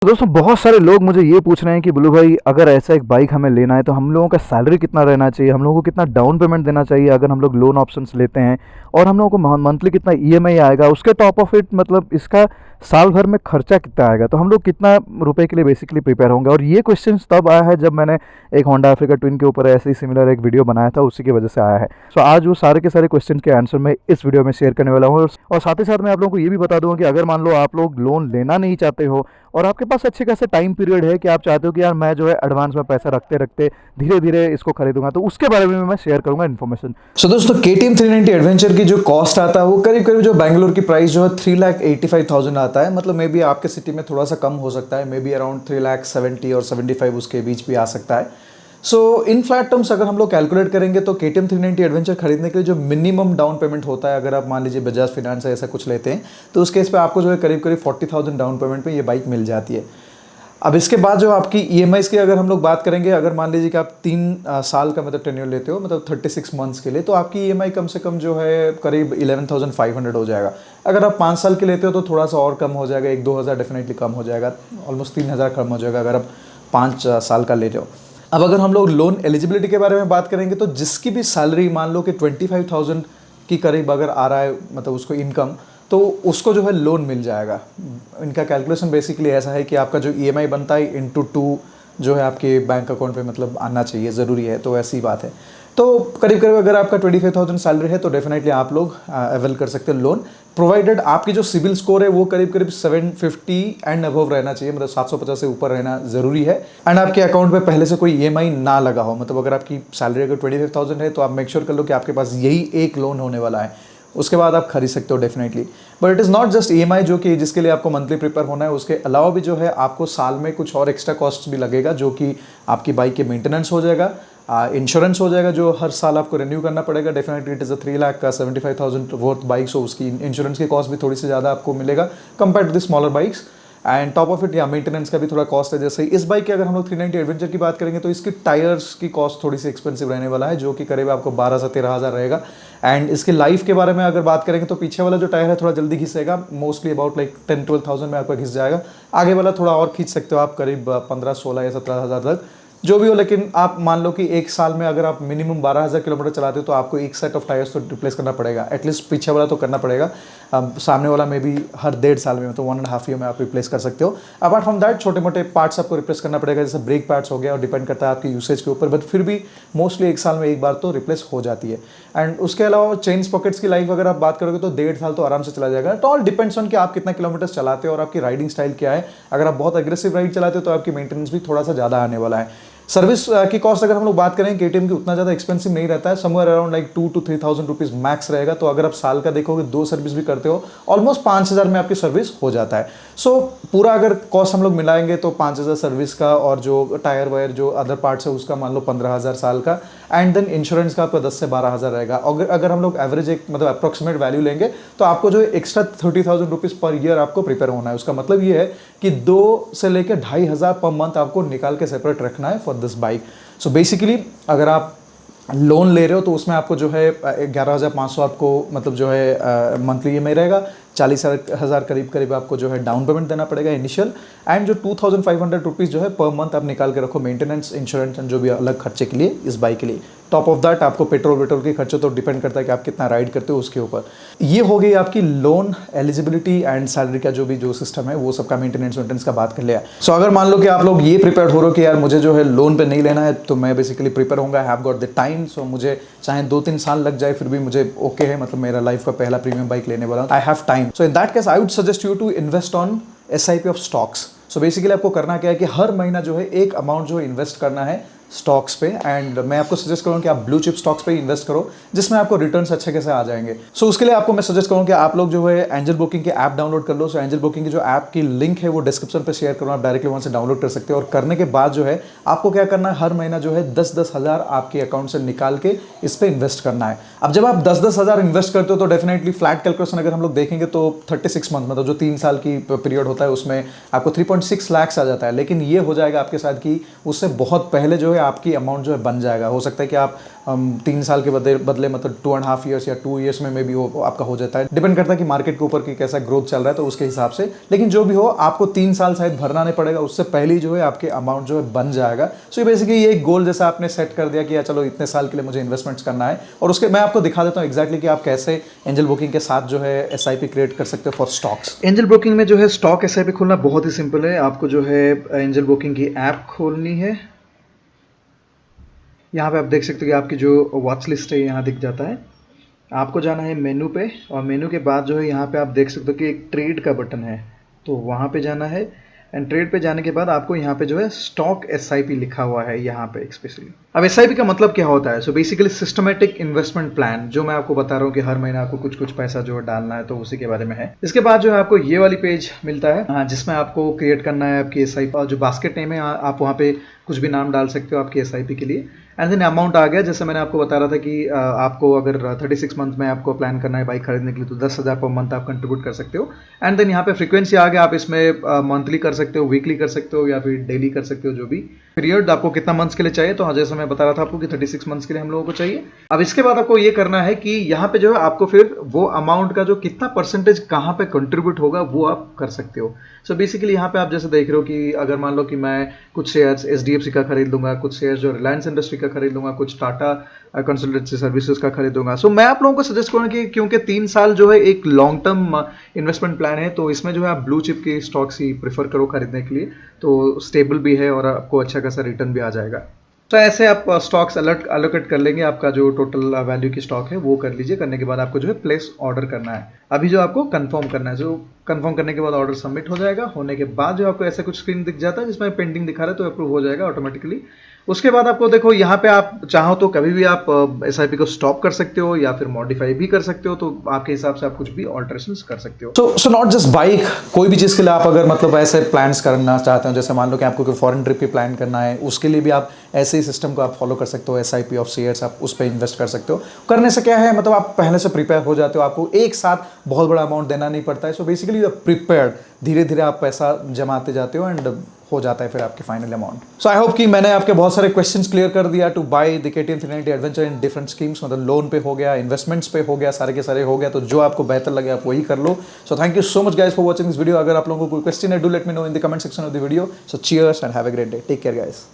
तो दोस्तों बहुत सारे लोग मुझे ये पूछ रहे हैं कि बुल्लू भाई अगर ऐसा एक बाइक हमें लेना है तो हम लोगों का सैलरी कितना रहना चाहिए, हम लोगों को कितना डाउन पेमेंट देना चाहिए अगर हम लोग लोन ऑप्शंस लेते हैं, और हम लोगों को मंथली कितना ईएमआई आएगा, उसके टॉप ऑफ इट मतलब इसका साल भर में खर्चा कितना आएगा, तो हम लोग कितना रुपए के लिए बेसिकली प्रिपेयर होंगे। और ये क्वेश्चन तब आया है जब मैंने एक होंडा अफ्रीका ट्विन के ऊपर ऐसे ही सिमिलर एक वीडियो बनाया था, उसी की वजह से आया है। सो आज वो सारे के सारे क्वेश्चन के आंसर मैं इस वीडियो में शेयर करने वाला हूँ। और साथ ही साथ मैं आप लोगों को ये भी बता दूंगा कि अगर मान लो आप लोग लोन लेना नहीं चाहते हो और आपके पास अच्छे खासे टाइम पीरियड है कि आप चाहते हो कि यार मैं जो है एडवांस में पैसा रखते रखते धीरे धीरे इसको खरीदूंगा, तो उसके बारे में मैं शेयर करूंगा इन्फॉर्मेशन। सो दोस्तों KTM 390 एडवेंचर की जो कॉस्ट आता है वो करीब करीब जो बैंगलोर की प्राइस जो है 3,85,000 आता है। मतलब मे बी आपके सिटी में थोड़ा सा कम हो सकता है, मे बी अराउंड 3,70,000 और 75 उसके बीच भी आ सकता है। सो इन फ्लैट टर्म्स अगर हम लोग कैलकुलेट करेंगे तो KTM 390 एडवेंचर खरीदने के लिए जो मिनिमम डाउन पेमेंट होता है, अगर आप मान लीजिए बजाज फिनांस ऐसा कुछ लेते हैं तो उस केस पे आपको जो है करीब करीब 40,000 डाउन पेमेंट पे ये बाइक मिल जाती है। अब इसके बाद जो आपकी EMIs की अगर हम लोग बात करेंगे, अगर मान लीजिए कि आप 3 साल का मतलब टेन्योर लेते हो, मतलब 36 मंथ्स के लिए, तो आपकी EMI कम से कम जो है करीब 11,500 हो जाएगा। अगर आप 5 साल के लेते हो तो थोड़ा सा और कम हो जाएगा, 1-2 हज़ार डेफिनेटली कम हो जाएगा, ऑलमोस्ट 3,000 कम हो जाएगा अगर आप 5 साल का ले रहे हो। अब अगर हम लोग लोन एलिजिबिलिटी के बारे में बात करेंगे तो जिसकी भी सैलरी मान लो कि 25,000 की करीब अगर आ रहा है, मतलब उसको इनकम, तो उसको जो है लोन मिल जाएगा। इनका कैलकुलेशन बेसिकली ऐसा है कि आपका जो EMI बनता है इंटू 2 जो है आपके बैंक अकाउंट पे मतलब आना चाहिए, ज़रूरी है, तो ऐसी बात है। तो करीब करीब अगर आपका 25,000 सैलरी है तो डेफिनेटली आप लोग अवेल कर सकते हो लोन, प्रोवाइडेड आपकी जो सिविल स्कोर है वो करीब करीब 750 एंड अबव रहना चाहिए, मतलब 750 से ऊपर रहना ज़रूरी है। एंड आपके अकाउंट पे पहले से कोई EMI ना लगा हो, मतलब अगर आपकी सैलरी अगर 25,000 है तो आप मेक श्योर कर लो कि आपके पास यही एक लोन होने वाला है, उसके बाद आप खरीद सकते हो definitely. But it is not just EMI जो कि जिसके लिए आपको मंथली प्रिपेयर होना है, उसके अलावा भी जो है आपको साल में कुछ और एक्स्ट्रा कॉस्ट भी लगेगा, जो कि आपकी बाइक के मेंटेनेंस हो जाएगा, इंश्योरेंस हो जाएगा जो हर साल आपको रिन्यू करना पड़ेगा। Definitely it is a 3,75,000 worth bike, so उसकी इंश्योरेंस की कॉस्ट भी थोड़ी सी ज़्यादा आपको मिलेगा compare to the smaller bikes. And top of it या मेंटेनेंस का भी थोड़ा कॉस्ट है। जैसे इस बाइक की अगर हम लोग 390 एडवेंचर की बात करेंगे तो इसकी टायर्स की कॉस्ट थोड़ी सी एक्सपेंसिव रहने वाला है, जो कि करीब आपको 12 से 13,000 रहेगा। एंड इसके लाइफ के बारे में अगर बात करेंगे तो पीछे वाला जो टायर है थोड़ा जल्दी घिसेगा, मोस्टली अबाउट लाइक 10-12,000 में आपका घिस जाएगा। आगे वाला थोड़ा और खींच सकते हो आप, करीब 15, 16 या 17,000 तक, जो भी हो। लेकिन आप मान लो कि एक साल में अगर आप मिनिमम 12,000 किलोमीटर चलाते हो तो आपको एक सेट ऑफ टायर्स तो रिप्लेस करना पड़ेगा, एटलीस्ट पीछे वाला तो करना पड़ेगा। सामने वाला में भी हर 1.5 साल में, तो 1.5 ईयर में आप रिप्लेस कर सकते हो। अपार्ट फ्रॉम दैट छोटे मोटे पार्ट्स आपको रिप्लेस करना पड़ेगा, जैसे ब्रेक पार्ट्स हो गया, और डिपेंड करता है आपकी यूसेज के ऊपर, बट फिर भी मोस्टली एक साल में एक बार तो रिप्लेस हो जाती है। एंड उसके अलावा चेन पॉकेट्स की लाइफ अगर आप बात करोगे तो 1.5 साल तो आराम से चला जाएगा। तो ऑल डिपेंड्स ऑन कि आप कितना किलोमीटर चलाते हो और आपकी राइडिंग स्टाइल क्या है। अगर आप बहुत अग्रेसिव राइड चलाते हो तो आपकी मेंटेनेंस भी थोड़ा सा ज़्यादा आने वाला है। सर्विस की कॉस्ट अगर हम लोग बात करें KTM की, उतना ज़्यादा एक्सपेंसिव नहीं रहता है, somewhere around like 2 to 3,000 rupees max रहेगा। तो अगर आप साल का देखोगे 2 सर्विस भी करते हो, ऑलमोस्ट 5,000 में आपकी सर्विस हो जाता है। सो पूरा अगर कॉस्ट हम लोग मिलाएंगे तो 5,000 सर्विस का, और जो टायर वायर जो अदर पार्ट्स है उसका मान लो 15,000 साल का, एंड देन इंश्योरेंस का आपका 10 से 12,000 रहेगा। अगर हम लोग एवरेज एक मतलब अप्रोक्सीमेट वैल्यू लेंगे तो आपको जो एक्स्ट्रा 30,000 रुपीज़ पर ईयर आपको प्रिपेयर होना है। उसका मतलब ये है कि 2 से लेकर 2,500 पर मंथ आपको निकाल के सेपरेट रखना है for this bike. So basically अगर आप लोन ले रहे हो तो उसमें आपको जो है 11,500 आपको मतलब जो है मंथली EMI रहेगा, 40,000 करीब करीब आपको जो है डाउन पेमेंट देना पड़ेगा इनिशियल, एंड जो 2,500 रुपीज़ जो है पर मंथ आप निकाल के रखो मेंटेनेंस, इंश्योरेंस एंड जो भी अलग खर्चे के लिए इस बाइक के लिए। टॉप ऑफ दैट आपको पेट्रोल के खर्चे तो डिपेंड करता है कि आप कितना राइड करते हो उसके ऊपर। ये हो गई आपकी लोन एलिजिबिलिटी एंड सैलरी का जो सिस्टम है, वो सबका मेंटेनेंस का बात कर लिया। सो अगर मान लो कि आप लोग ये प्रिपेयर हो रहे हो कि यार मुझे जो है लोन पे नहीं लेना है, तो मैं बेसिकली प्रिपेयर होऊंगा, I have got the time, so मुझे चाहे 2-3 साल लग जाए फिर भी मुझे ओके है, मतलब मेरा लाइफ का पहला प्रीमियम बाइक लेने वाला हूँ, I have time. So in that case I would suggest you to invest on SIP of stocks. So basically आपको करना क्या है कि हर महीना जो है एक अमाउंट जो इन्वेस्ट करना है स्टॉक्स पे, एंड मैं आपको सजेस्ट करूँ कि आप ब्लू चिप स्टॉक्स पे इन्वेस्ट करो, जिसमें आपको रिटर्न्स अच्छे कैसे आ जाएंगे। सो उसके लिए आपको मैं सजेस्ट करूँ कि आप लोग जो है एंजल ब्रोकिंग की ऐप डाउनलोड कर लो। सो एंजल ब्रोकिंग की जो ऐप की लिंक है वो डिस्क्रिप्शन पे शेयर करूँ, आप डायरेक्टली वहाँ से डाउनलोड कर सकते हो। और करने के बाद जो है आपको क्या करना है, हर महीना जो है 10-10 हज़ार आपके अकाउंट से निकाल के इस पर इन्वेस्ट करना है। अब जब आप 10-10 हज़ार इन्वेस्ट करते हो तो डेफिनेटली फ्लैट कैलकुलेशन अगर हम लोग देखेंगे तो 36 मंथ मतलब जो 3 साल की पीरियड होता है उसमें आपको 3.6 लाख आ जाता है। लेकिन ये हो जाएगा आपके साथ कि उससे बहुत पहले जो है आपकी अमाउंट जो है बन जाएगा। हो सकता है कि आप 3 साल के बदले मतलब 2.5 ईयर्स या 2 ईयर्स में भी वो आपका हो जाता है। डिपेंड करता है कि मार्केट के ऊपर की कैसा ग्रोथ चल रहा है तो उसके हिसाब से, लेकिन जो भी हो आपको 3 साल शायद भरना नहीं पड़ेगा, उससे पहले ही जो है आपके अमाउंट जो है बन जाएगा। सो ये बेसिकली ये एक गोल जैसा आपने सेट कर दिया कि या चलो इतने साल के लिए मुझे इन्वेस्टमेंट्स करना है, और उसके मैं आपको दिखा देता हूँ एग्जैक्टली कि आप कैसे एंजल ब्रोकिंग के साथ जो है एसआईपी क्रिएट कर सकते हो फॉर स्टॉक्स। एंजल ब्रोकिंग में जो है स्टॉक एसआईपी खोलना बहुत ही सिंपल है। आपको जो है एंजल ब्रोकिंग की ऐप खोलनी है। यहाँ पे आप देख सकते हो कि आपकी जो वॉच लिस्ट है यहाँ दिख जाता है। आपको जाना है मेनू पे, और मेनू के बाद जो है यहाँ पे आप देख सकते हो कि एक ट्रेड का बटन है, तो वहाँ पे जाना है। एंड ट्रेड पे जाने के बाद आपको यहाँ पे जो है स्टॉक एसआईपी लिखा हुआ है यहाँ पे स्पेशली। अब एसआईपी का मतलब क्या होता है? So basically systematic investment plan, जो मैं आपको बता रहा हूँ कि हर महीने आपको कुछ कुछ पैसा जो है डालना है, तो उसी के बारे में है। इसके बाद जो है आपको ये वाली पेज मिलता है जिसमें आपको क्रिएट करना है आपकी एसआईपी, और जो बास्केट नेम है आप वहाँ पे कुछ भी नाम डाल सकते हो आपकी एसआईपी के लिए। एंड देन अमाउंट आ गया, जैसे मैंने आपको बता रहा था कि आपको अगर 36 मंथ में आपको प्लान करना है बाइक खरीदने के लिए, तो 10,000 पर मंथ आप कंट्रीब्यूट कर सकते हो। एंड देन यहाँ पे फ्रीक्वेंसी आ गया, आप इसमें मंथली कर सकते हो, वीकली कर सकते हो, या फिर डेली कर सकते हो, जो भी पीरियड आपको कितना मंथ्स के लिए चाहिए। तो हाँ, जैसे मैं बता रहा था आपको कि 36 मंथ्स के लिए हम लोगों को चाहिए। अब इसके बाद आपको ये करना है कि यहाँ पे जो है आपको फिर वो अमाउंट का जो कितना परसेंटेज कहाँ पे कंट्रीब्यूट होगा वो आप कर सकते हो। सो बेसिकली यहाँ पे आप जैसे देख रहे हो कि अगर मान लो कि मैं कुछ शेयर्स एचडीएफसी का खरीद लूंगा, कुछ शेयर्स जो रिलायंस इंडस्ट्री का खरीद लूंगा, कुछ टाटा कंसल्टेंसी सर्विसेज का खरीदूंगा। सो मैं आप लोगों को सजेस्ट करूंगा कि क्योंकि 3 साल जो है एक लॉन्ग टर्म इन्वेस्टमेंट प्लान है, तो इसमें जो है आप ब्लू चिप के स्टॉक्स ही प्रेफर करो खरीदने के लिए, तो स्टेबल भी है और आपको अच्छा खासा रिटर्न भी आ जाएगा। तो ऐसे आप स्टॉक्स अलोकेट कर लेंगे, आपका जो टोटल वैल्यू की स्टॉक है वो कर लीजिए। करने के बाद आपको जो है प्लेस ऑर्डर करना है। अभी जो आपको कंफर्म करना है, जो कंफर्म करने के बाद ऑर्डर सबमिट हो जाएगा। होने के बाद जो आपको ऐसा कुछ स्क्रीन दिख जाता है जिसमें पेंडिंग दिखा रहा है, तो अप्रूव हो जाएगा ऑटोमेटिकली। उसके बाद आपको देखो यहाँ पे आप चाहो तो कभी भी आप एसआईपी को स्टॉप कर सकते हो या फिर मॉडिफाई भी कर सकते हो, तो आपके हिसाब से आप कुछ भी ऑल्टरेशंस कर सकते हो। सो नॉट जस्ट बाइक, कोई भी चीज़ के लिए आप अगर मतलब ऐसे प्लान्स करना चाहते हो, जैसे मान लो कि आपको कोई फॉरेन ट्रिप की प्लान करना है, उसके लिए भी आप ऐसे ही सिस्टम को आप फॉलो कर सकते हो। एसआईपी ऑफ शेयर्स आप उस पर इन्वेस्ट कर सकते हो। करने से क्या है, मतलब आप पहले से प्रिपेयर हो जाते हो, आपको एक साथ बहुत बड़ा अमाउंट देना नहीं पड़ता है। सो बेसिकली प्रिपेयर्ड, धीरे धीरे आप पैसा जमाते जाते हो एंड हो जाता है फिर आपकी final amount. So I hope कि मैंने आपके बहुत सारे क्वेश्चंस क्लियर कर दिया to buy the KTM 390 adventure in different schemes. मतलब लोन पे हो गया, इन्वेस्टमेंट्स पे हो गया, सारे के सारे हो गया, तो जो आपको बेहतर लगे आप वही कर लो। So thank you so much guys for watching this video. अगर आप लोगों को कोई क्वेश्चन है, do let me know in the comment section of the video. So cheers and have a great day. Take care guys.